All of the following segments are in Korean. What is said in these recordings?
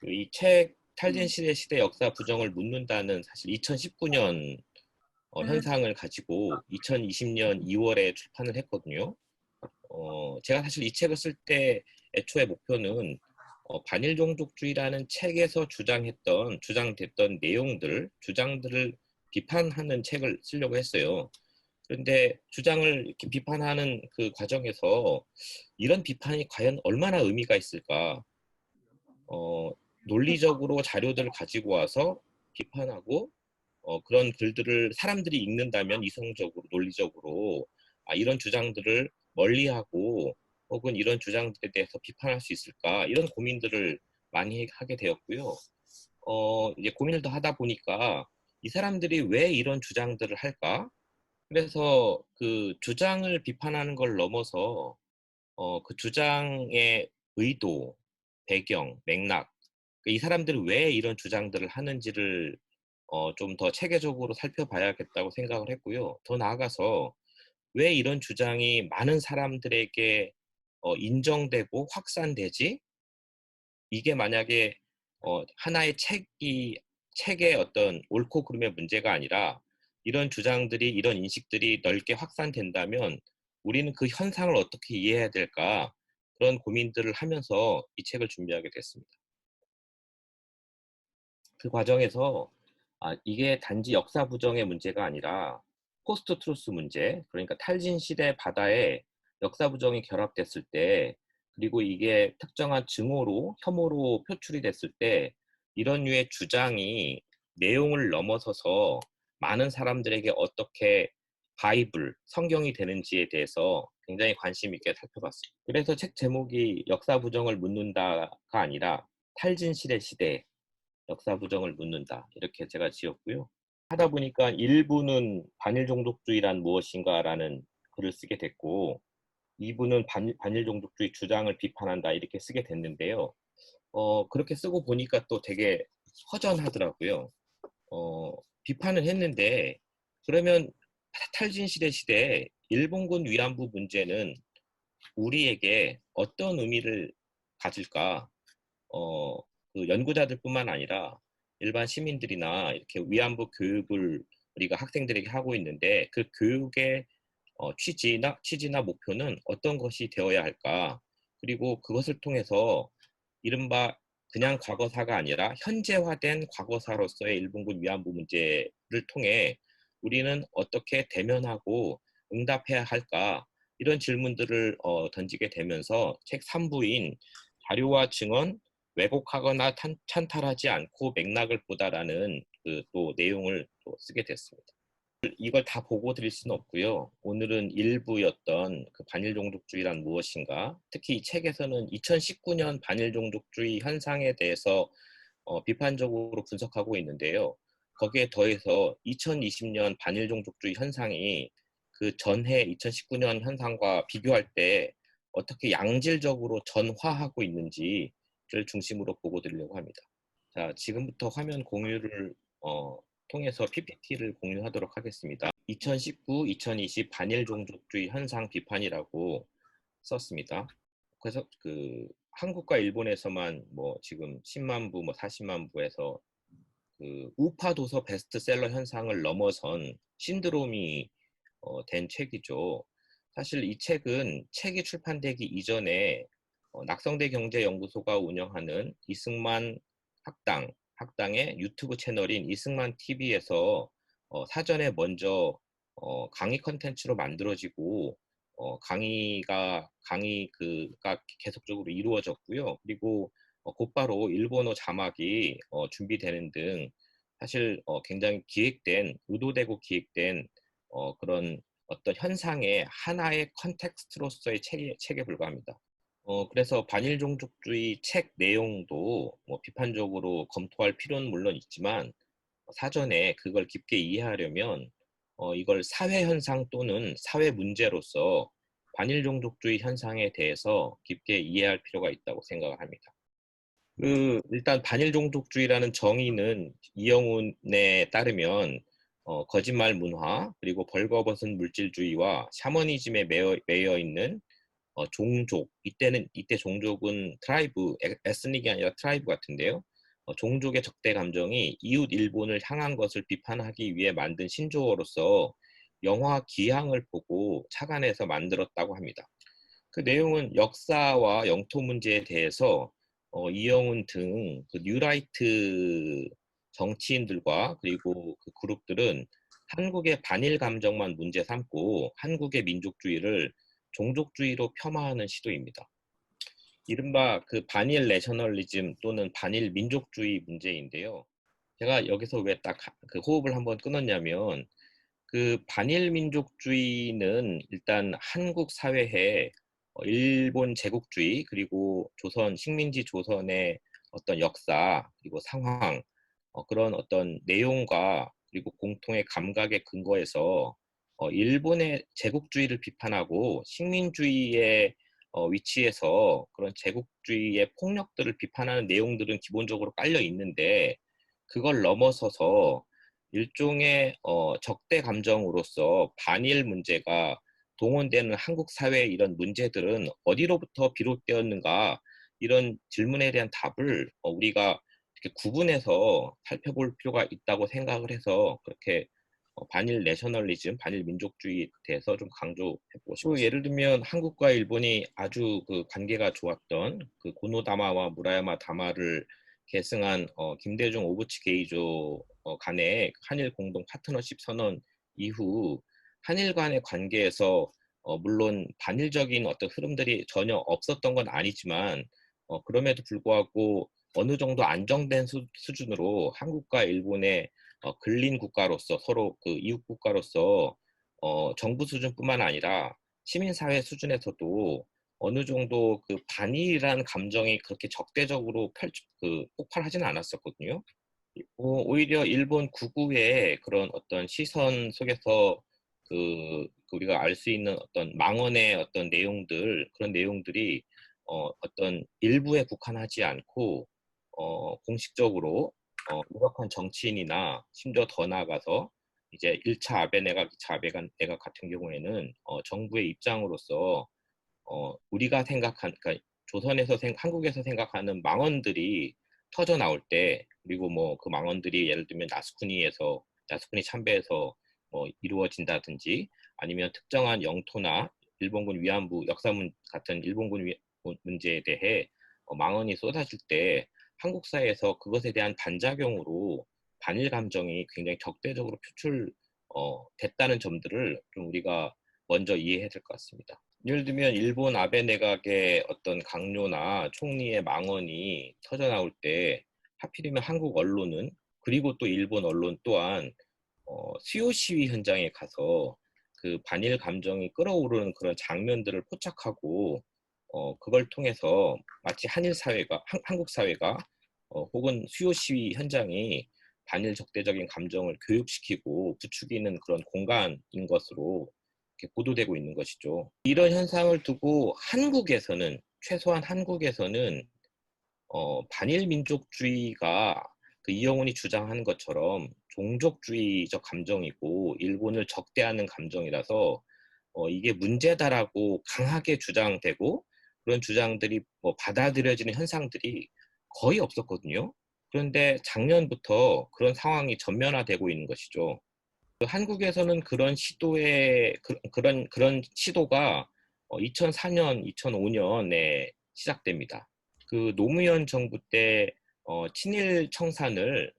이 책 탈진 시대 역사 부정을 묻는다는 사실 2019년 현상을 가지고 2020년 2월에 출판을 했거든요. 제가 사실 이 책을 쓸 때 애초에 목표는 반일종족주의라는 책에서 주장됐던 내용들, 주장들을 비판하는 책을 쓰려고 했어요. 그런데 주장을 이렇게 비판하는 그 과정에서 이런 비판이 과연 얼마나 의미가 있을까? 어, 논리적으로 자료들을 가지고 와서 비판하고 그런 글들을 사람들이 읽는다면 이성적으로, 논리적으로 이런 주장들을 멀리하고 혹은 이런 주장들에 대해서 비판할 수 있을까? 이런 고민들을 많이 하게 되었고요. 이제 고민을 더 하다 보니까 이 사람들이 왜 이런 주장들을 할까? 그래서 그 주장을 비판하는 걸 넘어서 그 주장의 의도, 배경, 맥락, 이 사람들이 왜 이런 주장들을 하는지를 좀 더 체계적으로 살펴봐야겠다고 생각을 했고요. 더 나아가서 왜 이런 주장이 많은 사람들에게 인정되고 확산되지? 이게 만약에 하나의 책의 어떤 옳고 그름의 문제가 아니라 이런 주장들이, 이런 인식들이 넓게 확산된다면 우리는 그 현상을 어떻게 이해해야 될까? 그런 고민들을 하면서 이 책을 준비하게 됐습니다. 그 과정에서 이게 단지 역사 부정의 문제가 아니라 포스트 트루스 문제, 그러니까 탈진 시대 바다에 역사 부정이 결합됐을 때, 그리고 이게 특정한 증오로, 혐오로 표출이 됐을 때 이런 류의 주장이 내용을 넘어서서 많은 사람들에게 어떻게 바이블, 성경이 되는지에 대해서 굉장히 관심 있게 살펴봤습니다. 그래서 책 제목이 역사 부정을 묻는다가 아니라 탈진 시대 역사 부정을 묻는다, 이렇게 제가 지었고요. 하다 보니까 일부는 반일종족주의란 무엇인가라는 글을 쓰게 됐고, 2부는 반일종족주의 주장을 비판한다, 이렇게 쓰게 됐는데요. 그렇게 쓰고 보니까 또 되게 허전하더라고요. 비판을 했는데 그러면 탈진 시대에 일본군 위안부 문제는 우리에게 어떤 의미를 가질까? 어, 그 연구자들뿐만 아니라 일반 시민들이나 이렇게 위안부 교육을 우리가 학생들에게 하고 있는데 그 교육의 취지나 목표는 어떤 것이 되어야 할까? 그리고 그것을 통해서 이른바 그냥 과거사가 아니라 현재화된 과거사로서의 일본군 위안부 문제를 통해 우리는 어떻게 대면하고 응답해야 할까? 이런 질문들을 던지게 되면서 책 3부인 자료와 증언, 왜곡하거나 찬탈하지 않고 맥락을 보다라는 그 또 내용을 또 쓰게 됐습니다. 이걸 다 보고 드릴 수는 없고요. 오늘은 일부였던 그 반일종족주의란 무엇인가, 특히 이 책에서는 2019년 반일종족주의 현상에 대해서 비판적으로 분석하고 있는데요. 거기에 더해서 2020년 반일종족주의 현상이 그 전해 2019년 현상과 비교할 때 어떻게 양질적으로 전화하고 있는지를 중심으로 보고 드리려고 합니다. 자, 지금부터 화면 공유를 통해서 PPT를 공유하도록 하겠습니다. 2019-2020 반일종족주의 현상 비판이라고 썼습니다. 그래서 그 한국과 일본에서만 뭐 지금 10만 부, 뭐 40만 부에서 그 우파 도서 베스트셀러 현상을 넘어선 신드롬이 된 책이죠. 사실 이 책이 출판되기 이전에 낙성대 경제연구소가 운영하는 이승만 학당의 유튜브 채널인 이승만 TV에서 사전에 먼저 강의 컨텐츠로 만들어지고 강의가 계속적으로 이루어졌고요. 그리고 곧바로 일본어 자막이 준비되는 등 사실 굉장히 의도되고 기획된 그런 어떤 현상의 하나의 컨텍스트로서의 책에 불과합니다. 그래서 반일종족주의 책 내용도 뭐 비판적으로 검토할 필요는 물론 있지만 사전에 그걸 깊게 이해하려면 이걸 사회 현상 또는 사회 문제로서 반일종족주의 현상에 대해서 깊게 이해할 필요가 있다고 생각을 합니다. 일단 반일종족주의라는 정의는 이영훈에 따르면 거짓말 문화, 그리고 벌거벗은 물질주의와 샤머니즘에 매여 있는 종족, 이때 종족은 트라이브, 에스닉이 아니라 트라이브 같은데요. 종족의 적대 감정이 이웃 일본을 향한 것을 비판하기 위해 만든 신조어로서 영화 기항을 보고 착안해서 만들었다고 합니다. 그 내용은 역사와 영토 문제에 대해서 이영훈 등 그 뉴라이트 정치인들과 그리고 그 그룹들은 한국의 반일 감정만 문제 삼고 한국의 민족주의를 종족주의로 폐마하는 시도입니다. 이른바 그 반일 내셔널리즘 또는 반일 민족주의 문제인데요. 제가 여기서 왜 딱 그 호흡을 한번 끊었냐면 그 반일 민족주의는 일단 한국 사회에 일본 제국주의 그리고 조선 식민지 조선의 어떤 역사 그리고 상황 그런 어떤 내용과 그리고 공통의 감각에 근거해서 일본의 제국주의를 비판하고 식민주의의 위치에서 그런 제국주의의 폭력들을 비판하는 내용들은 기본적으로 깔려 있는데 그걸 넘어서서 일종의 적대 감정으로서 반일 문제가 동원되는 한국 사회의 이런 문제들은 어디로부터 비롯되었는가 이런 질문에 대한 답을 우리가 이렇게 구분해서 살펴볼 필요가 있다고 생각을 해서 그렇게 반일 내셔널리즘, 반일 민족주의에 대해서 좀 강조해보고 싶어요. 예를 들면 한국과 일본이 아주 그 관계가 좋았던 그 고노다마와 무라야마 다마를 계승한 김대중 오부치 게이조 간의 한일 공동 파트너십 선언 이후 한일 간의 관계에서 물론 반일적인 어떤 흐름들이 전혀 없었던 건 아니지만 그럼에도 불구하고 어느 정도 안정된 수준으로 한국과 일본의 근린 국가로서 서로 그 이웃 국가로서 정부 수준뿐만 아니라 시민사회 수준에서도 어느 정도 그 반일이라는 감정이 그렇게 적대적으로 폭발하지는 않았었거든요. 오히려 일본 국우의 그런 어떤 시선 속에서 그 우리가 알 수 있는 어떤 망언의 어떤 내용들 그런 내용들이 어떤 일부에 국한하지 않고 공식적으로 유력한 정치인이나 심지어 더 나아가서 이제 1차 아베 내각, 2차 아베 내각 같은 경우에는 정부의 입장으로서 우리가 그러니까 한국에서 생각하는 망언들이 터져 나올 때 그리고 뭐 그 망언들이 예를 들면 나스쿠니 참배에서 뭐 이루어진다든지 아니면 특정한 영토나 일본군 위안부 같은 일본군 문제에 대해 망언이 쏟아질 때 한국 사회에서 그것에 대한 반작용으로 반일 감정이 굉장히 적대적으로 됐다는 점들을 좀 우리가 먼저 이해해야 될 것 같습니다. 예를 들면 일본 아베 내각의 어떤 강요나 총리의 망언이 터져 나올 때 하필이면 한국 언론은 그리고 또 일본 언론 또한 수요 시위 현장에 가서 그 반일 감정이 끌어오르는 그런 장면들을 포착하고 그걸 통해서 마치 한국 사회가 혹은 수요 시위 현장이 반일 적대적인 감정을 교육시키고 부추기는 그런 공간인 것으로 이렇게 보도되고 있는 것이죠. 이런 현상을 두고 최소한 한국에서는 반일 민족주의가 그 이영훈이 주장하는 것처럼 종족주의적 감정이고 일본을 적대하는 감정이라서 이게 문제다라고 강하게 주장되고 그런 주장들이 뭐 받아들여지는 현상들이 거의 없었거든요. 그런데 작년부터 그런 상황이 전면화되고 있는 것이죠. 한국에서는 그런 시도가 2004년, 2005년에 시작됩니다. 그 노무현 정부 때 친일 청산을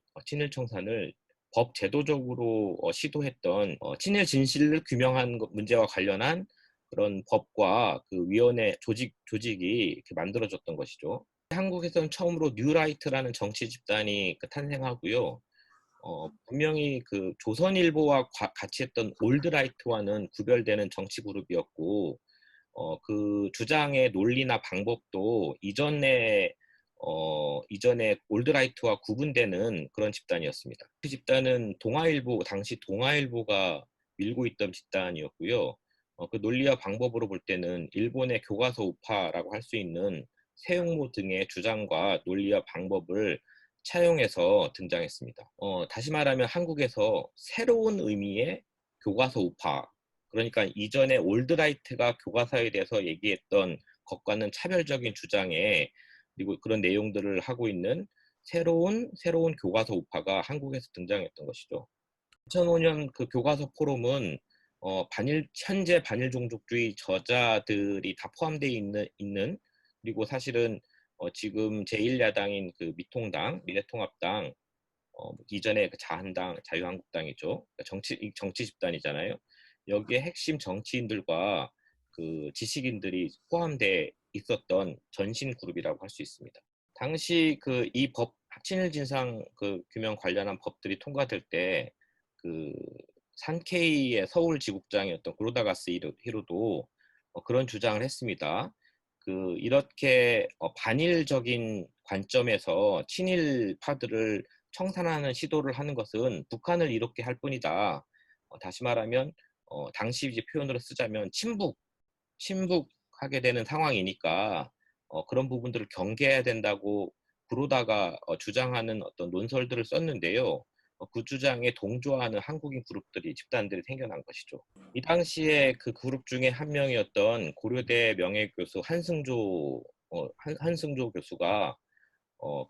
법 제도적으로 시도했던 친일 진실을 규명한 문제와 관련한 그런 법과 그 위원회 조직이 이렇게 만들어졌던 것이죠. 한국에서는 처음으로 뉴라이트라는 정치 집단이 탄생하고요. 분명히 그 조선일보와 같이 했던 올드라이트와는 구별되는 정치 그룹이었고, 그 주장의 논리나 방법도 이전에 올드라이트와 구분되는 그런 집단이었습니다. 그 집단은 당시 동아일보가 밀고 있던 집단이었고요. 그 논리와 방법으로 볼 때는 일본의 교과서 우파라고 할 수 있는 세용모 등의 주장과 논리와 방법을 차용해서 등장했습니다. 다시 말하면 한국에서 새로운 의미의 교과서 우파, 그러니까 이전에 올드라이트가 교과서에 대해서 얘기했던 것과는 차별적인 주장에 그리고 그런 내용들을 하고 있는 새로운 교과서 우파가 한국에서 등장했던 것이죠. 2005년 그 교과서 포럼은 현재 반일 종족주의 저자들이 다 포함되어 있는 그리고 사실은 지금 제1야당인 그 미통당, 미래통합당, 이전에 그 자한당, 자유한국당이죠. 그러니까 정치 집단이잖아요. 여기에 핵심 정치인들과 그 지식인들이 포함돼 있었던 전신 그룹이라고 할 수 있습니다. 당시 그 이 법 친일 진상 그 규명 관련한 법들이 통과될 때 그 산케이의 서울 지국장이었던 그로다가스 히로도 그런 주장을 했습니다. 이렇게 반일적인 관점에서 친일파들을 청산하는 시도를 하는 것은 북한을 이롭게 할 뿐이다. 다시 말하면 당시 이제 표현으로 쓰자면 침묵하게 되는 상황이니까 그런 부분들을 경계해야 된다고 그러다가 주장하는 어떤 논설들을 썼는데요. 그 주장에 동조하는 한국인 그룹들이 집단들이 생겨난 것이죠. 이 당시에 그 그룹 중에 한 명이었던 고려대 명예교수 한승조 교수가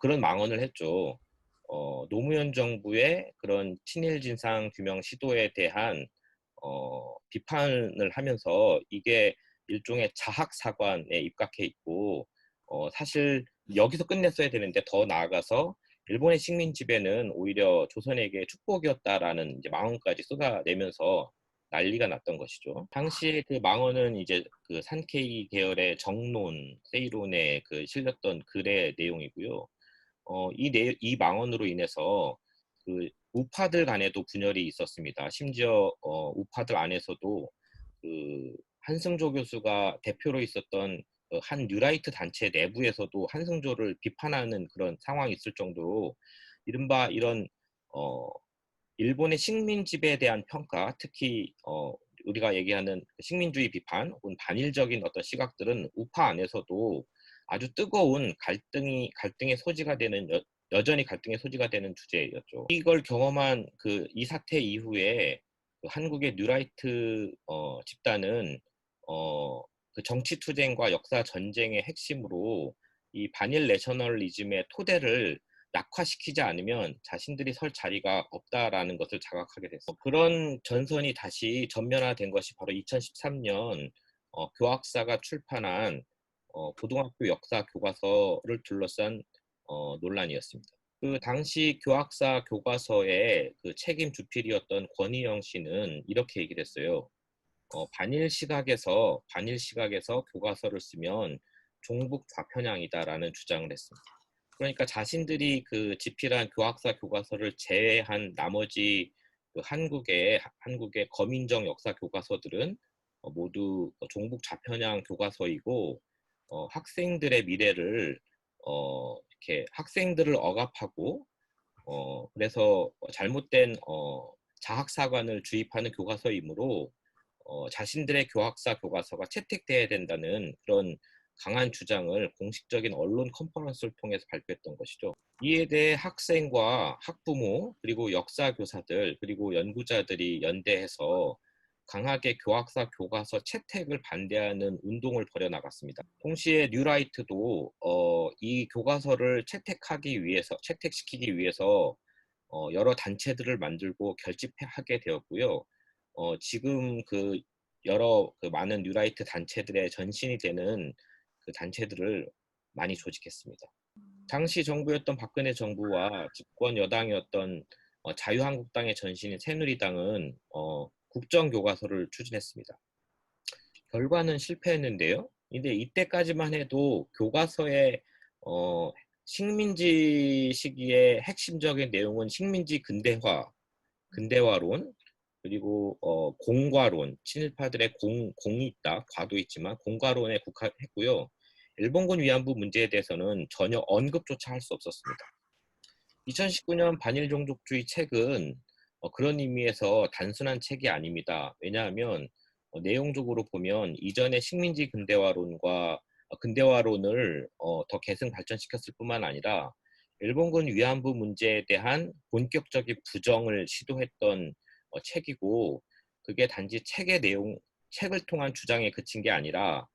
그런 망언을 했죠. 노무현 정부의 그런 친일 진상 규명 시도에 대한 비판을 하면서 이게 일종의 자학사관에 입각해 있고 사실 여기서 끝냈어야 되는데 더 나아가서 일본의 식민 지배는 오히려 조선에게 축복이었다라는 이제 망언까지 쏟아내면서 난리가 났던 것이죠. 당시에 그 망언은 이제 그 산케이 계열의 정론, 세이론에 그 실렸던 글의 내용이고요. 이 망언으로 인해서 그 우파들 간에도 분열이 있었습니다. 심지어 우파들 안에서도 그 한승조 교수가 대표로 있었던 한 뉴라이트 단체 내부에서도 한승조를 비판하는 그런 상황이 있을 정도로 이른바 이런 어, 일본의 식민 지배에 대한 평가, 특히 우리가 얘기하는 식민주의 비판 혹은 반일적인 어떤 시각들은 우파 안에서도 아주 뜨거운 갈등의 소지가 되는 여전히 갈등의 소지가 되는 주제였죠. 이걸 경험한 이 사태 이후에 그 한국의 뉴라이트 집단은 그 정치 투쟁과 역사 전쟁의 핵심으로 이 반일 내셔널리즘의 토대를 약화시키지 않으면 자신들이 설 자리가 없다라는 것을 자각하게 됐어. 그런 전선이 다시 전면화된 것이 바로 2013년 교학사가 출판한 고등학교 역사 교과서를 둘러싼 논란이었습니다. 그 당시 교학사 교과서의 그 책임 주필이었던 권희영 씨는 이렇게 얘기를 했어요. 반일 시각에서 교과서를 쓰면 종북 좌편향이다라는 주장을 했습니다. 그러니까 자신들이 그 집필한 교학사 교과서를 제외한 나머지 그 한국의 거민정 역사 교과서들은 모두 종북 좌편향 교과서이고 학생들의 미래를 이렇게 학생들을 억압하고 그래서 잘못된 자학사관을 주입하는 교과서이므로 자신들의 교학사 교과서가 채택돼야 된다는 그런 강한 주장을 공식적인 언론 컨퍼런스를 통해서 발표했던 것이죠. 이에 대해 학생과 학부모 그리고 역사 교사들 그리고 연구자들이 연대해서 강하게 교학사 교과서 채택을 반대하는 운동을 벌여나갔습니다. 동시에 뉴라이트도 이 교과서를 채택시키기 위해서 여러 단체들을 만들고 결집하게 되었고요. 지금 그 여러 그 많은 뉴라이트 단체들의 전신이 되는 그 단체들을 많이 조직했습니다. 당시 정부였던 박근혜 정부와 집권 여당이었던 자유한국당의 전신인 새누리당은 국정교과서를 추진했습니다. 결과는 실패했는데요. 근데 이때까지만 해도 교과서의 식민지 시기의 핵심적인 내용은 식민지 근대화론, 그리고 공과론, 친일파들의 공이 있다, 과도 있지만 공과론에 국한했고요. 일본군 위안부 문제에 대해서는 전혀 언급조차 할 수 없었습니다. 2019년 반일종족주의 책은 그런 의미에서 단순한 책이 아닙니다. 왜냐하면 내용적으로 보면 이전의 식민지 근대화론을 더 계승 발전시켰을 뿐만 아니라 일본군 위안부 문제에 대한 본격적인 부정을 시도했던 책이고 그게 단지 책을 통한 주장에 그친 게 아니라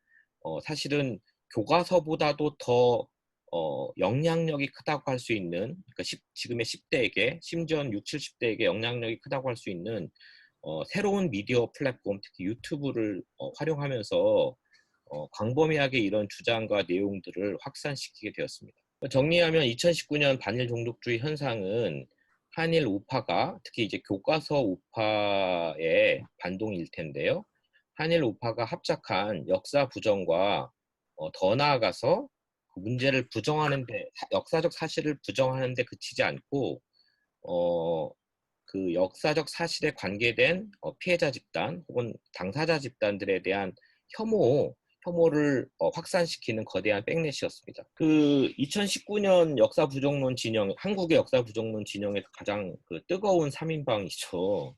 사실은 교과서보다도 더 영향력이 크다고 할 수 있는, 그러니까 지금의 10대에게, 심지어는 6, 70대에게 영향력이 크다고 할 수 있는 새로운 미디어 플랫폼, 특히 유튜브를 활용하면서 광범위하게 이런 주장과 내용들을 확산시키게 되었습니다. 정리하면 2019년 반일 종족주의 현상은 한일 우파가, 특히 이제 교과서 우파의 반동일 텐데요. 한일 우파가 합작한 역사 부정과 더 나아가서 그 문제를 부정하는데, 역사적 사실을 부정하는데 그치지 않고 어, 그 역사적 사실에 관계된 피해자 집단 혹은 당사자 집단들에 대한 혐오를 확산시키는 거대한 백넷이었습니다. 그 2019년 역사 부정론 진영, 한국의 역사 부정론 진영에서 가장 그 뜨거운 3인방이죠.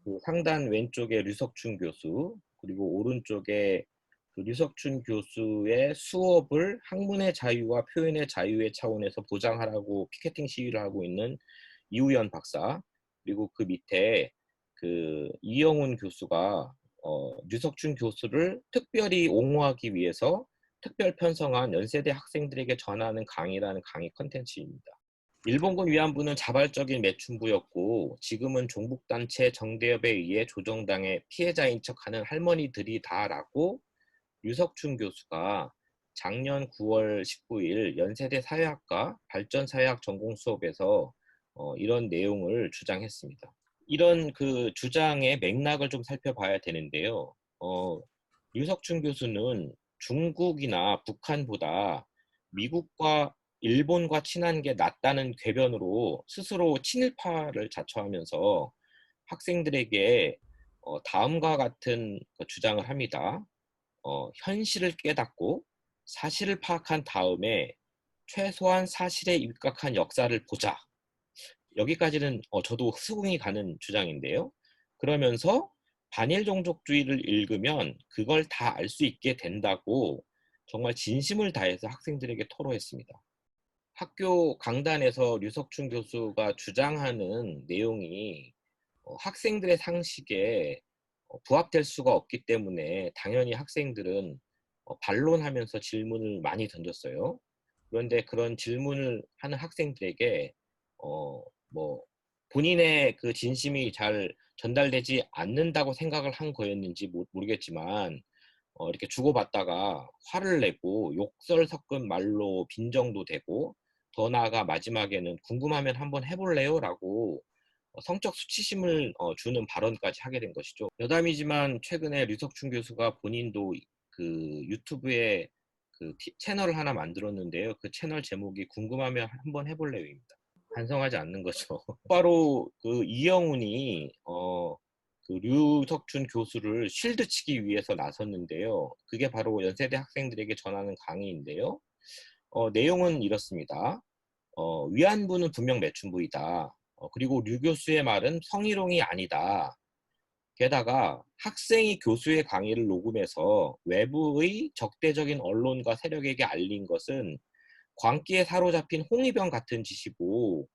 그 상단 왼쪽에 류석춘 교수, 그리고 오른쪽에 그 류석춘 교수의 수업을 학문의 자유와 표현의 자유의 차원에서 보장하라고 피켓팅 시위를 하고 있는 이우연 박사, 그리고 그 밑에 그 이영훈 교수가 류석춘 교수를 특별히 옹호하기 위해서 특별 편성한 연세대 학생들에게 전하는 강의라는 강의 컨텐츠입니다. 일본군 위안부는 자발적인 매춘부였고 지금은 종북단체 정대협에 의해 조정당의 피해자인 척하는 할머니들이다라고 유석춘 교수가 작년 9월 19일 연세대 사회학과 발전사회학 전공 수업에서 이런 내용을 주장했습니다. 이런 그 주장의 맥락을 좀 살펴봐야 되는데요. 유석춘 교수는 중국이나 북한보다 미국과 일본과 친한 게 낫다는 궤변으로 스스로 친일파를 자처하면서 학생들에게 다음과 같은 주장을 합니다. 현실을 깨닫고 사실을 파악한 다음에 최소한 사실에 입각한 역사를 보자. 여기까지는 저도 수긍이 가는 주장인데요. 그러면서 반일 종족주의를 읽으면 그걸 다 알 수 있게 된다고 정말 진심을 다해서 학생들에게 토로했습니다. 학교 강단에서 류석춘 교수가 주장하는 내용이 학생들의 상식에 부합될 수가 없기 때문에 당연히 학생들은 반론하면서 질문을 많이 던졌어요. 그런데 그런 질문을 하는 학생들에게 뭐 본인의 그 진심이 잘 전달되지 않는다고 생각을 한 거였는지 모르겠지만 이렇게 주고받다가 화를 내고 욕설 섞은 말로 빈정도 되고 더 나아가 마지막에는 궁금하면 한번 해볼래요? 라고 성적 수치심을 주는 발언까지 하게 된 것이죠. 여담이지만 최근에 류석춘 교수가 본인도 그 유튜브에 그 채널을 하나 만들었는데요. 그 채널 제목이 궁금하면 한번 해볼래요입니다. 반성하지 않는 거죠. 바로 그 이영훈이 그 류석춘 교수를 쉴드치기 위해서 나섰는데요. 그게 바로 연세대 학생들에게 전하는 강의인데요. 내용은 이렇습니다. 위안부는 분명 매춘부이다. 그리고 류 교수의 말은 성희롱이 아니다. 게다가 학생이 교수의 강의를 녹음해서 외부의 적대적인 언론과 세력에게 알린 것은 광기에 사로잡힌 홍위병 같은 짓이고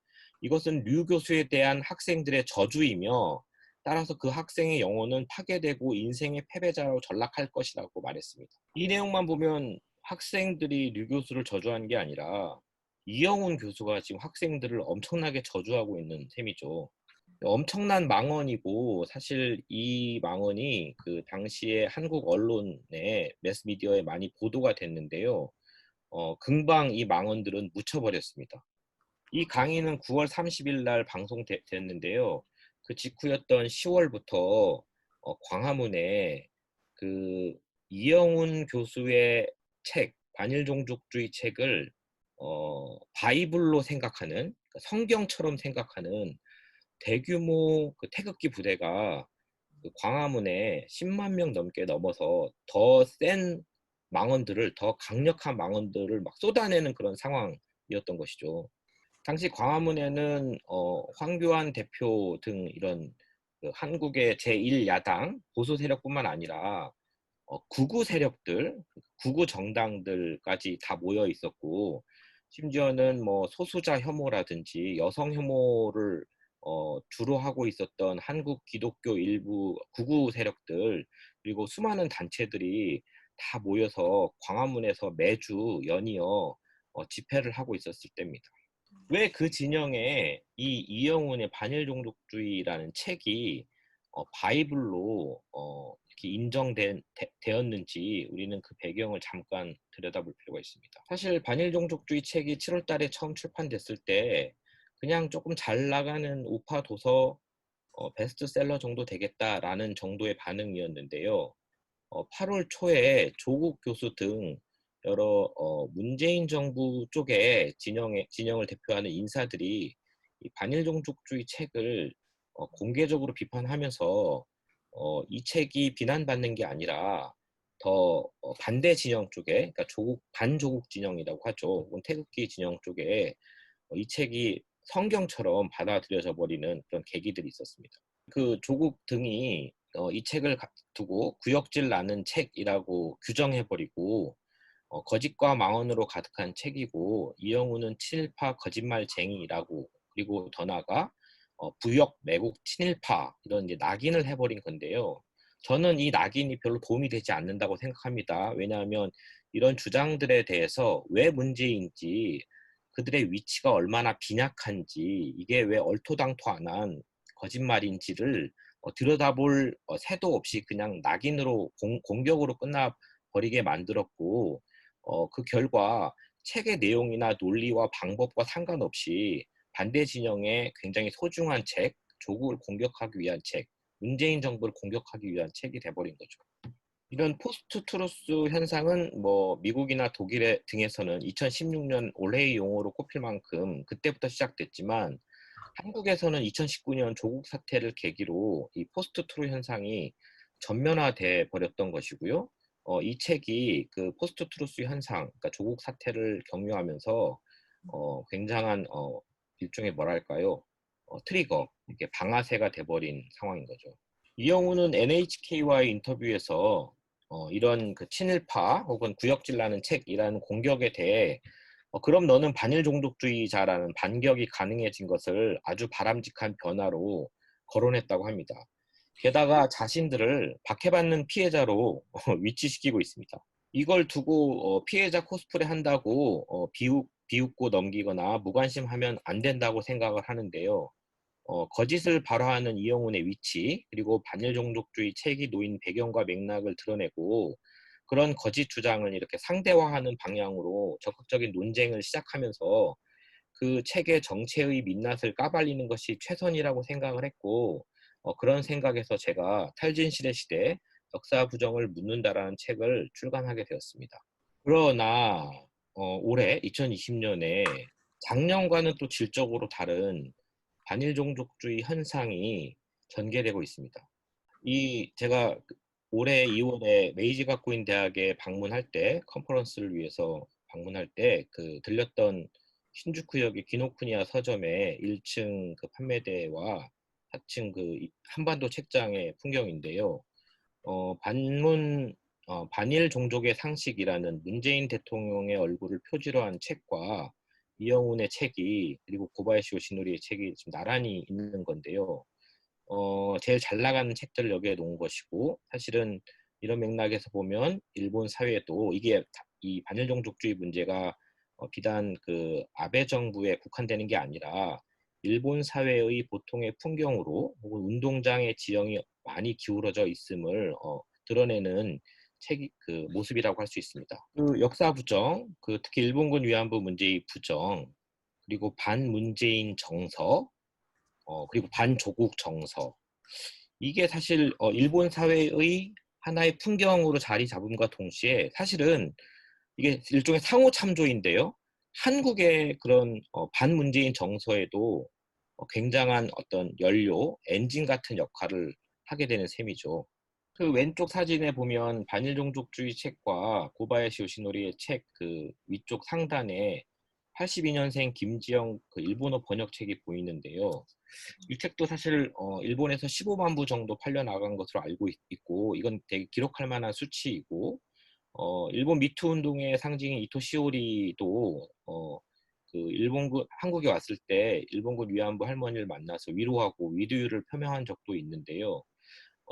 이것은 류 교수에 대한 학생들의 저주이며 따라서 그 학생의 영혼은 파괴되고 인생의 패배자로 전락할 것이라고 말했습니다. 이 내용만 보면 학생들이 류 교수를 저주한 게 아니라 이영훈 교수가 지금 학생들을 엄청나게 저주하고 있는 셈이죠. 엄청난 망언이고 사실 이 망언이 그 당시에 한국 언론에 매스미디어에 많이 보도가 됐는데요. 금방 이 망언들은 묻혀버렸습니다. 이 강의는 9월 30일 날 방송됐는데요. 그 직후였던 10월부터 광화문에 그 이영훈 교수의 책, 반일종족주의 책을 바이블로 생각하는, 그러니까 성경처럼 생각하는 대규모 그 태극기 부대가 그 광화문에 10만 명 넘게 넘어서 더 센 망언들을, 더 강력한 망언들을 막 쏟아내는 그런 상황이었던 것이죠. 당시 광화문에는 황교안 대표 등 이런 그 한국의 제1야당 보수 세력뿐만 아니라 구구 세력들, 구구 정당들까지 다 모여 있었고 심지어는 뭐 소수자 혐오라든지 여성 혐오를 주로 하고 있었던 한국 기독교 일부 극우 세력들 그리고 수많은 단체들이 다 모여서 광화문에서 매주 연이어 집회를 하고 있었을 때입니다. 왜 그 진영에 이 이영훈의 반일 종족주의라는 책이 바이블로 이렇게 되었는지 우리는 그 배경을 잠깐 들여다볼 필요가 있습니다. 사실 반일 종족주의 책이 7월 달에 처음 출판됐을 때 그냥 조금 잘 나가는 우파 도서 베스트셀러 정도 되겠다라는 정도의 반응이었는데요. 8월 초에 조국 교수 등 여러 문재인 정부 쪽의 진영을 대표하는 인사들이 이 반일 종족주의 책을 공개적으로 비판하면서 이 책이 비난받는 게 아니라 더 반대 진영 쪽에, 그러니까 반조국 진영이라고 하죠. 혹은 태극기 진영 쪽에 이 책이 성경처럼 받아들여져 버리는 그런 계기들이 있었습니다. 그 조국 등이 이 책을 두고 구역질 나는 책이라고 규정해버리고 거짓과 망언으로 가득한 책이고 이영우는 친일파 거짓말쟁이라고 그리고 더 나아가 부역 매국 친일파 이런 이제 낙인을 해버린 건데요. 저는 이 낙인이 별로 도움이 되지 않는다고 생각합니다. 왜냐하면 이런 주장들에 대해서 왜 문제인지 그들의 위치가 얼마나 빈약한지 이게 왜 얼토당토안한 거짓말인지를 들여다볼 새도 없이 그냥 낙인으로 공격으로 끝나버리게 만들었고 그 결과 책의 내용이나 논리와 방법과 상관없이 반대 진영의 굉장히 소중한 책, 조국을 공격하기 위한 책, 문재인 정부를 공격하기 위한 책이 돼버린 거죠. 이런 포스트 트루스 현상은 뭐 미국이나 독일 등에서는 2016년 올해의 용어로 꼽힐 만큼 그때부터 시작됐지만 한국에서는 2019년 조국 사태를 계기로 이 포스트 트루 현상이 전면화돼 버렸던 것이고요. 이 책이 그 포스트 트루스 현상, 그러니까 조국 사태를 격려하면서 굉장한 일종의 뭐랄까요, 트리거, 이렇게 방아쇠가 돼버린 상황인 거죠. 이영우는 NHK와의 인터뷰에서 이런 그 친일파 혹은 구역질나는 책이라는 공격에 대해 그럼 너는 반일 종족주의자라는 반격이 가능해진 것을 아주 바람직한 변화로 거론했다고 합니다. 게다가 자신들을 박해받는 피해자로 위치시키고 있습니다. 이걸 두고 피해자 코스프레 한다고 비웃고 넘기거나 무관심하면 안 된다고 생각을 하는데요. 거짓을 발화하는 이영훈의 위치, 그리고 반일 종족주의 책이 놓인 배경과 맥락을 드러내고 그런 거짓 주장을 이렇게 상대화하는 방향으로 적극적인 논쟁을 시작하면서 그 책의 정체의 민낯을 까발리는 것이 최선이라고 생각을 했고 그런 생각에서 제가 탈진실의 시대 역사 부정을 묻는다라는 책을 출간하게 되었습니다. 그러나 올해 2020년에 작년과는 또 질적으로 다른 반일 종족주의 현상이 전개되고 있습니다. 제가 올해 2월에 메이지 가쿠인 대학에 방문할 때 컨퍼런스를 위해서 방문할 때 그 들렸던 신주쿠역의 기노쿠니아 서점의 1층 그 판매대와 4층 그 한반도 책장의 풍경인데요. 반일 종족의 상식이라는 문재인 대통령의 얼굴을 표지로 한 책과 이영훈의 책이 그리고 고바야시 요시노리의 책이 지금 나란히 있는 건데요. 제일 잘 나가는 책들을 여기에 놓은 것이고 사실은 이런 맥락에서 보면 일본 사회도 이게 이 반일 종족주의 문제가 비단 그 아베 정부에 국한되는 게 아니라 일본 사회의 보통의 풍경으로 혹은 운동장의 지형이 많이 기울어져 있음을 드러내는 책이 그 모습이라고 할 수 있습니다. 그 역사 부정, 그 특히 일본군 위안부 문제의 부정, 그리고 반문재인 정서, 그리고 반조국 정서. 이게 사실 일본 사회의 하나의 풍경으로 자리 잡음과 동시에 사실은 이게 일종의 상호 참조인데요. 한국의 그런 반문재인 정서에도 굉장한 어떤 연료, 엔진 같은 역할을 하게 되는 셈이죠. 그 왼쪽 사진에 보면 반일종족주의 책과 고바야시 요시노리의 책 그 위쪽 상단에 82년생 김지영 그 일본어 번역책이 보이는데요. 이 책도 사실 일본에서 15만 부 정도 팔려 나간 것으로 알고 있고 이건 되게 기록할 만한 수치이고 일본 미투 운동의 상징인 이토 시오리도 한국에 왔을 때 일본군 위안부 할머니를 만나서 위로하고 위로를 표명한 적도 있는데요.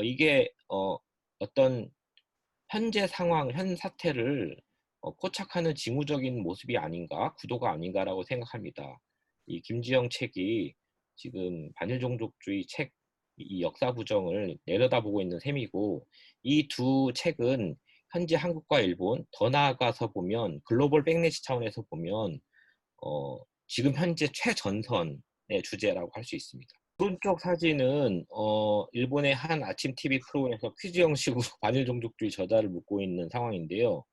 이게 어떤 현재 상황, 현 사태를 포착하는 징후적인 모습이 아닌가, 구도가 아닌가라고 생각합니다. 이 김지영 책이 지금 반일 종족주의 책, 이 역사 부정을 내려다보고 있는 셈이고, 이 두 책은 현재 한국과 일본, 더 나아가서 보면 글로벌 백래시 차원에서 보면 지금 현재 최전선의 주제라고 할 수 있습니다. 오른쪽 사진은 일본의 한 아침 TV 프로에서 퀴즈 형식으로 반일 종족주의 저자를 묻고 있는 상황인데요.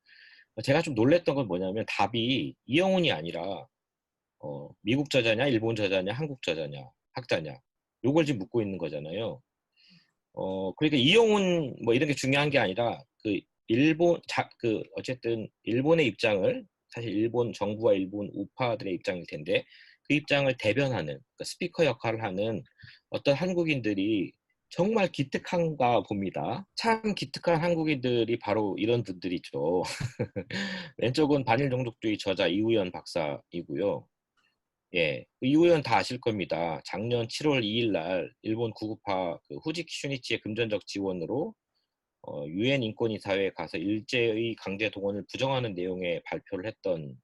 제가 좀 놀랬던 건 뭐냐면 답이 이영훈이 아니라 미국 저자냐, 일본 저자냐, 한국 저자냐, 학자냐 요걸 지금 묻고 있는 거잖아요. 그러니까 이영훈 뭐 이런 게 중요한 게 아니라 어쨌든 일본의 입장을 사실 일본 정부와 일본 우파들의 입장일 텐데 그 입장을 대변하는 그러니까 스피커 역할을 하는 어떤 한국인들이 정말 기특한가 봅니다. 참 기특한 한국인들이 바로 이런 분들이죠. 왼쪽은 반일 종족주의 저자 이우연 박사이고요. 예, 이우연 다 아실 겁니다. 작년 7월 2일 날 일본 구구파 후지키 슈니치의 금전적 지원으로 유엔 인권이사회에 가서 일제의 강제 동원을 부정하는 내용의 발표를 했던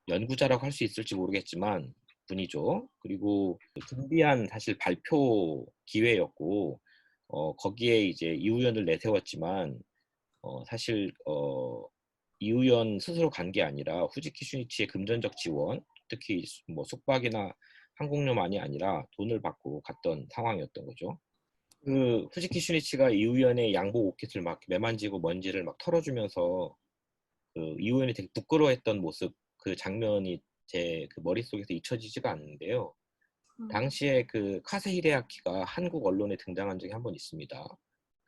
연구자라고 할 수 있을지 모르겠지만 분이죠. 그리고 준비한 사실 발표 기회였고 거기에 이제 이우연을 내세웠지만 사실 이우연 스스로 간 게 아니라 후지키 슈니치의 금전적 지원, 특히 뭐 숙박이나 항공료만이 아니라 돈을 받고 갔던 상황이었던 거죠. 후지키 슈니치가 이우연의 양복 오켓을 막 매만지고 먼지를 막 털어주면서 이우연이 되게 부끄러워했던 모습 그 장면이 제 머릿속에서 잊혀지지가 않는데요. 당시에 카세 히데아키가 한국 언론에 등장한 적이 한 번 있습니다.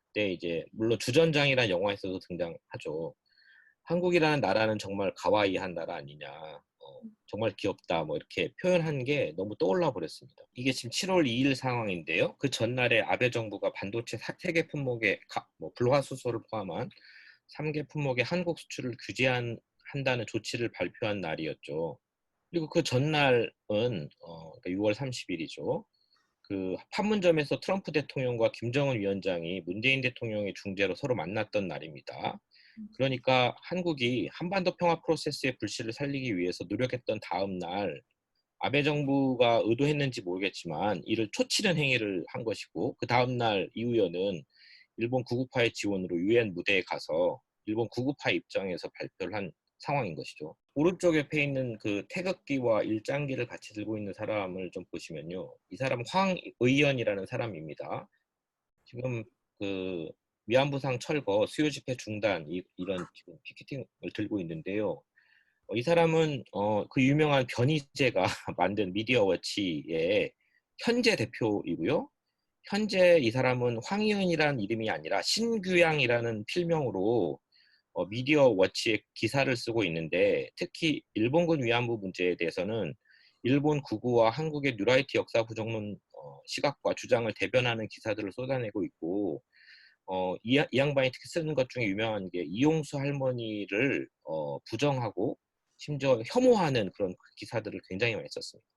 그때 이제 물론 주전장이라는 영화에서도 등장하죠. 한국이라는 나라는 정말 가와이한 나라 아니냐. 정말 귀엽다. 뭐 이렇게 표현한 게 너무 떠올라 버렸습니다. 이게 지금 7월 2일 상황인데요. 그 전날에 아베 정부가 반도체 3개 품목의 뭐 불화수소를 포함한 3개 품목의 한국 수출을 규제한다는 조치를 발표한 날이었죠. 그리고 그 전날은 6월 30일이죠. 판문점에서 트럼프 대통령과 김정은 위원장이 문재인 대통령의 중재로 서로 만났던 날입니다. 그러니까 한국이 한반도 평화 프로세스의 불씨를 살리기 위해서 노력했던 다음 날 아베 정부가 의도했는지 모르겠지만 이를 초치는 행위를 한 것이고 그 다음 날 이후에는 일본 구구파의 지원으로 유엔 무대에 가서 일본 구구파 입장에서 발표를 한 상황인 것이죠. 오른쪽 옆에 있는 태극기와 일장기를 같이 들고 있는 사람을 좀 보시면요. 이 사람은 황의연이라는 사람입니다. 지금 위안부상 철거, 수요 집회 중단 이런 지금 피켓팅을 들고 있는데요. 이 사람은 그 유명한 변희재가 만든 미디어워치의 현재 대표이고요. 현재 이 사람은 황희연이라는 이름이 아니라 신규양이라는 필명으로 미디어워치에 기사를 쓰고 있는데 특히 일본군 위안부 문제에 대해서는 일본 구구와 한국의 뉴라이트 역사 부정론 시각과 주장을 대변하는 기사들을 쏟아내고 있고 이 양반이 특히 쓰는 것 중에 유명한 게 이용수 할머니를 부정하고 심지어 혐오하는 그런 기사들을 굉장히 많이 썼습니다.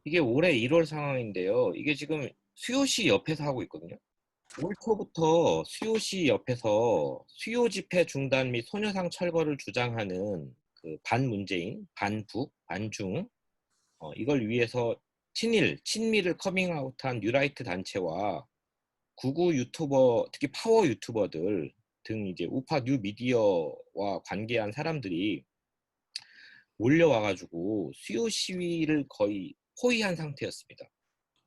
이게 올해 1월 상황인데요. 이게 지금 수요시 옆에서 하고 있거든요. 올 초부터 수요시 옆에서 수요 집회 중단 및 소녀상 철거를 주장하는 반문재인, 반북, 반중 이걸 위해서 친미를 커밍아웃한 뉴라이트 단체와 구구 유튜버, 특히 파워 유튜버들 등 이제 우파 뉴 미디어와 관계한 사람들이 몰려와가지고 수요 시위를 거의 포위한 상태였습니다.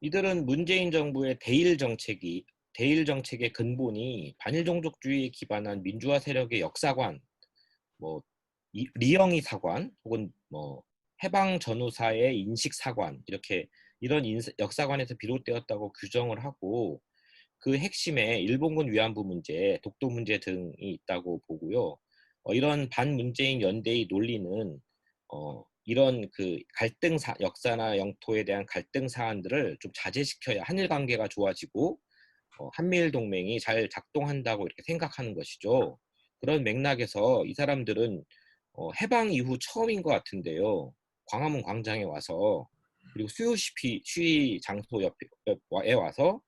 이들은 문재인 정부의 대일 정책의 근본이 반일 종족주의에 기반한 민주화 세력의 역사관, 뭐 리영이 사관 혹은 뭐 해방 전후사의 인식 사관 이렇게 이런 역사관에서 비롯되었다고 규정을 하고 그 핵심에 일본군 위안부 문제, 독도 문제 등이 있다고 보고요. 이런 반문재인 연대의 논리는 이런 역사나 영토에 대한 갈등 사안들을 좀 자제시켜야 한일 관계가 좋아지고 한미일 동맹이 잘 작동한다고 이렇게 생각하는 것이죠. 그런 맥락에서 이 사람들은 해방 이후 처음인 것 같은데요. 광화문 광장에 와서 그리고 시위 장소 옆에 와서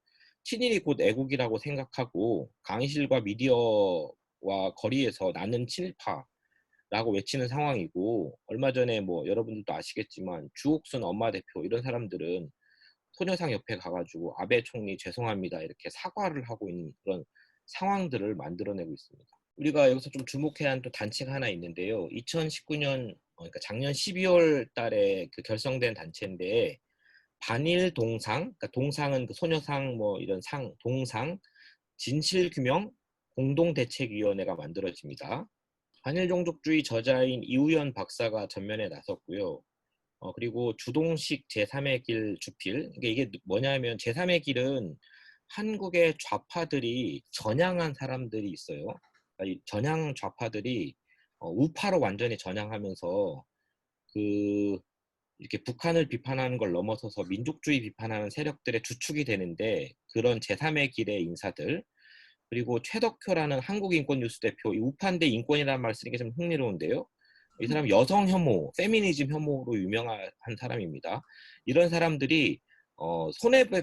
친일이 곧 애국이라고 생각하고 강의실과 미디어와 거리에서 나는 친일파라고 외치는 상황이고 얼마 전에 뭐 여러분들도 아시겠지만 주옥순 엄마 대표 이런 사람들은 소녀상 옆에 가가지고 아베 총리 죄송합니다 이렇게 사과를 하고 있는 그런 상황들을 만들어내고 있습니다. 우리가 여기서 좀 주목해야 하는 또 단체가 하나 있는데요. 2019년 그러니까 작년 12월 달에 그 결성된 단체인데 반일 동상, 그러니까 동상은 그 소녀상 뭐 이런 상 동상 진실규명 공동대책위원회가 만들어집니다. 반일 종족주의 저자인 이우연 박사가 전면에 나섰고요. 그리고 주동식 제3의 길 주필. 이게 뭐냐면 제3의 길은 한국의 좌파들이 전향한 사람들이 있어요. 그러니까 이 전향 좌파들이 우파로 완전히 전향하면서 그 이렇게 북한을 비판하는 걸 넘어서서 민족주의 비판하는 세력들의 주축이 되는데 그런 제3의 길의 인사들 그리고 최덕효라는 한국인권뉴스 대표 이 우파인데 인권이라는 말 쓰는 게 좀 흥미로운데요. 이 사람 여성 혐오, 페미니즘 혐오로 유명한 사람입니다. 이런 사람들이 손해배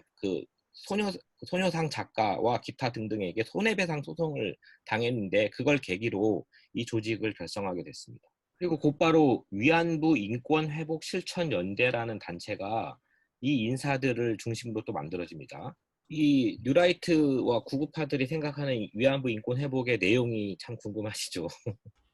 소녀상 작가와 기타 등등에게 손해배상 소송을 당했는데 그걸 계기로 이 조직을 결성하게 됐습니다. 그리고 곧바로 위안부 인권회복 실천연대라는 단체가 이 인사들을 중심으로 또 만들어집니다. 이 뉴라이트와 구구파들이 생각하는 위안부 인권 회복의 내용이 참 궁금하시죠?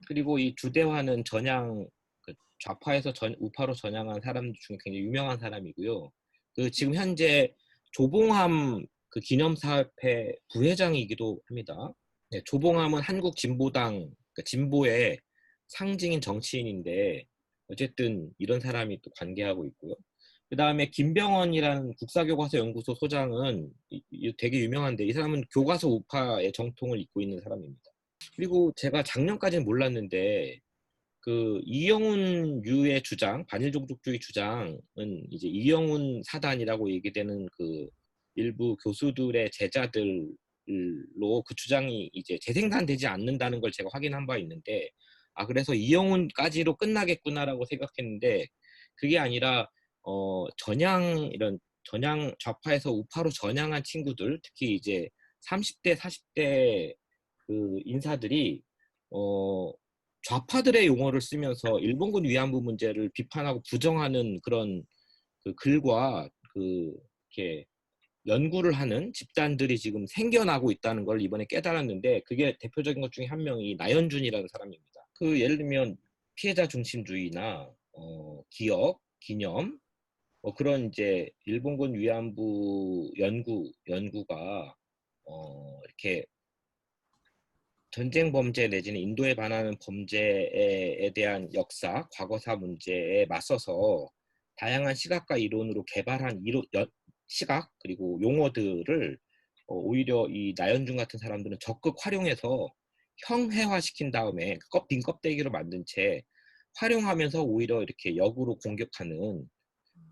그리고 이 주대화는 그 좌파에서 우파로 전향한 사람 중에 굉장히 유명한 사람이고요. 그 지금 현재 조봉암 그 기념사업회 부회장이기도 합니다. 네, 조봉암은 한국 진보당 그 진보의 상징인 정치인인데 어쨌든 이런 사람이 또 관계하고 있고요. 그 다음에 김병헌이라는 국사교과서 연구소 소장은 되게 유명한데 이 사람은 교과서 우파의 정통을 잇고 있는 사람입니다. 그리고 제가 작년까지는 몰랐는데 그 이영훈 유의 주장, 반일종족주의 주장은 이제 이영훈 사단이라고 얘기되는 그 일부 교수들의 제자들로 그 주장이 이제 재생산되지 않는다는 걸 제가 확인한 바 있는데 그래서 이영훈까지로 끝나겠구나라고 생각했는데 그게 아니라 이런 전향 좌파에서 우파로 전향한 친구들 특히 이제 30대 40대 그 인사들이 좌파들의 용어를 쓰면서 일본군 위안부 문제를 비판하고 부정하는 그런 그 글과 그 이렇게 연구를 하는 집단들이 지금 생겨나고 있다는 걸 이번에 깨달았는데 그게 대표적인 것 중에 한 명이 나연준이라는 사람입니다. 그 예를 들면 피해자 중심주의나 기억, 기념 그런 이제 일본군 위안부 연구가 이렇게 전쟁 범죄 내지는 인도에 반하는 범죄에 대한 역사, 과거사 문제에 맞서서 다양한 시각과 이론으로 개발한 시각 그리고 용어들을 오히려 이 나연준 같은 사람들은 적극 활용해서 형해화시킨 다음에 빈 껍데기로 만든 채 활용하면서 오히려 이렇게 역으로 공격하는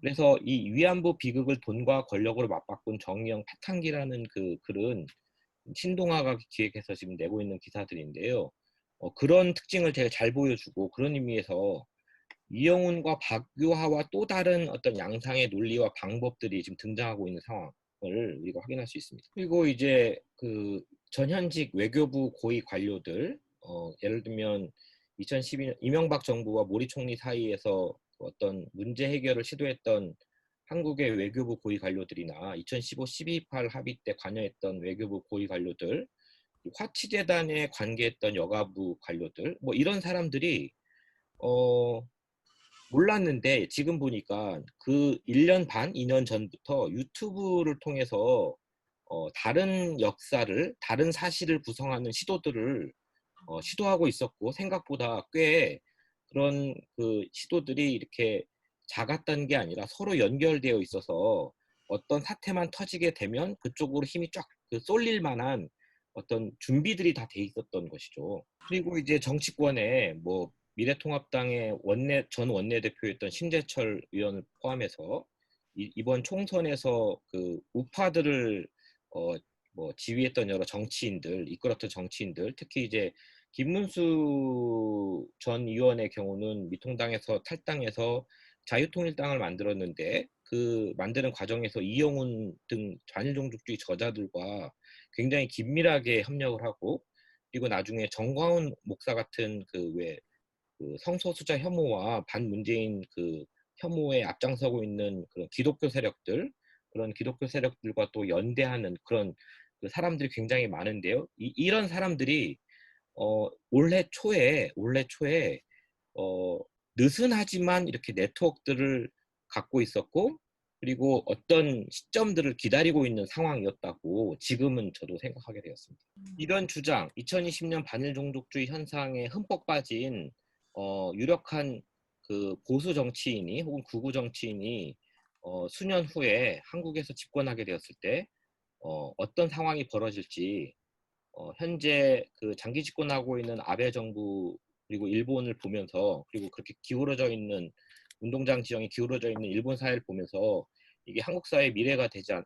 그래서 이 위안부 비극을 돈과 권력으로 맞바꾼 정의영 파탄기라는 그 글은 신동아가 기획해서 지금 내고 있는 기사들인데요. 그런 특징을 되게 잘 보여주고 그런 의미에서 이영훈과 박유하와 또 다른 어떤 양상의 논리와 방법들이 지금 등장하고 있는 상황을 우리가 확인할 수 있습니다. 그리고 이제 그 전현직 외교부 고위 관료들, 예를 들면 2012년 이명박 정부와 모리 총리 사이에서 어떤 문제 해결을 시도했던 한국의 외교부 고위 관료들이나 2015-12-8 합의 때 관여했던 외교부 고위 관료들, 화치재단에 관계했던 여가부 관료들, 뭐 이런 사람들이 몰랐는데 지금 보니까 그 1년 반, 2년 전부터 유튜브를 통해서 다른 역사를, 다른 사실을 구성하는 시도들을 시도하고 있었고 생각보다 꽤 그런 그 시도들이 이렇게 작았던 게 아니라 서로 연결되어 있어서 어떤 사태만 터지게 되면 그쪽으로 힘이 쫙 쏠릴 만한 어떤 준비들이 다 돼 있었던 것이죠. 그리고 이제 정치권에 뭐 미래통합당의 전 원내대표였던 심재철 의원을 포함해서 이번 총선에서 그 우파들을 뭐 지휘했던 여러 정치인들, 이끌었던 정치인들, 특히 이제 김문수 전 의원의 경우는 미통당에서 탈당해서 자유통일당을 만들었는데 그 만드는 과정에서 이영훈 등 반일종족주의 저자들과 굉장히 긴밀하게 협력을 하고 그리고 나중에 정광훈 목사 같은 그 성소수자 혐오와 반문재인 그 혐오에 앞장서고 있는 그런 기독교 세력들 그런 기독교 세력들과 또 연대하는 그런 그 사람들이 굉장히 많은데요. 이런 사람들이 올해 초에 어, 느슨하지만 이렇게 네트워크들을 갖고 있었고, 그리고 어떤 시점들을 기다리고 있는 상황이었다고 지금은 저도 생각하게 되었습니다. 이런 주장, 2020년 반일 종족주의 현상에 흠뻑 빠진 유력한 그 보수 정치인이 혹은 극우 정치인이 수년 후에 한국에서 집권하게 되었을 때 어떤 상황이 벌어질지 현재 그 장기 집권하고 있는 아베 정부 그리고 일본을 보면서 그리고 그렇게 기울어져 있는 운동장 지형이 기울어져 있는 일본 사회를 보면서 이게 한국 사회의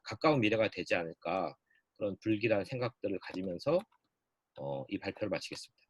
가까운 미래가 되지 않을까 그런 불길한 생각들을 가지면서 이 발표를 마치겠습니다.